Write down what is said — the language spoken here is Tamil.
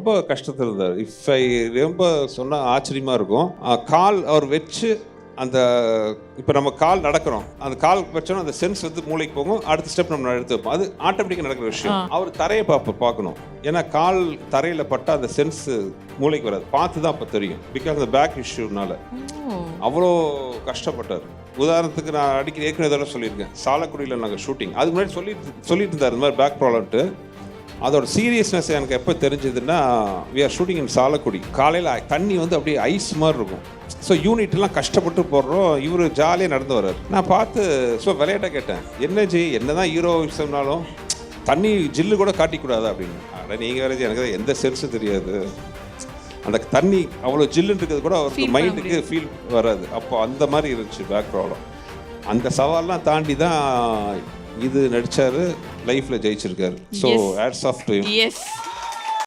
ரொம்ப கஷ்டத்தில் இருந்தார். ரொம்ப சொன்னால் ஆச்சரியமாக இருக்கும். கால் அவர் வச்சு அந்த இப்போ நம்ம கால் நடக்கிறோம், அந்த கால் வச்சோன்னா அந்த சென்ஸ் வந்து மூளைக்கு போகும், அடுத்த ஸ்டெப் நம்ம எடுத்து வைப்போம். அது ஆட்டோமேட்டிக்காக நடக்கிற விஷயம். அவர் தரையை பார்க்கணும், ஏன்னா கால் தரையில் பட்டால் அந்த சென்ஸ் மூளைக்கு வராது, பார்த்து தான் அப்போ தெரியும். பிகாஸ் அந்த பேக் இஷ்யூனால அவ்வளோ கஷ்டப்பட்டார். உதாரணத்துக்கு நான் அடிக்கடி ஏற்கனவே இதெல்லாம் சொல்லியிருக்கேன், சாலக்குடியில் நாங்கள் ஷூட்டிங், அதுக்கு முன்னாடி சொல்லிட்டு இருந்தார் இந்த மாதிரி பேக் ப்ராப்ளம்ட்டு. அதோட சீரியஸ்னஸ் எனக்கு எப்போ தெரிஞ்சதுன்னா, we are shooting in Chalakudy. காலையில் தண்ணி வந்து அப்படியே ஐஸ் மாதிரி இருக்கும். ஸோ யூனிட்லாம் கஷ்டப்பட்டு போடுறோம், இவர் ஜாலியாக நடந்து வர்றார். நான் பார்த்து விளையாட்ட கேட்டேன், என்ன தான் ஹீரோ சொன்னாலும் தண்ணி ஜில்லு கூட காட்டிக்கூடாதா அப்படின்னு. ஆனால் நீங்கள் வேறு, எனக்கு எந்த சென்ஸும் தெரியாது, அந்த தண்ணி அவ்வளோ ஜில்லுன்னு இருக்கிறது கூட அவருக்கு மைண்டுக்கு ஃபீல் வராது. அப்போ அந்த மாதிரி இருந்துச்சு பேக் ப்ராப்ளம். அந்த சவால்லாம் தாண்டி தான் இது நடிச்சாரு, லைஃப்ல ஜெயிச்சிருக்காரு. So hats off to him.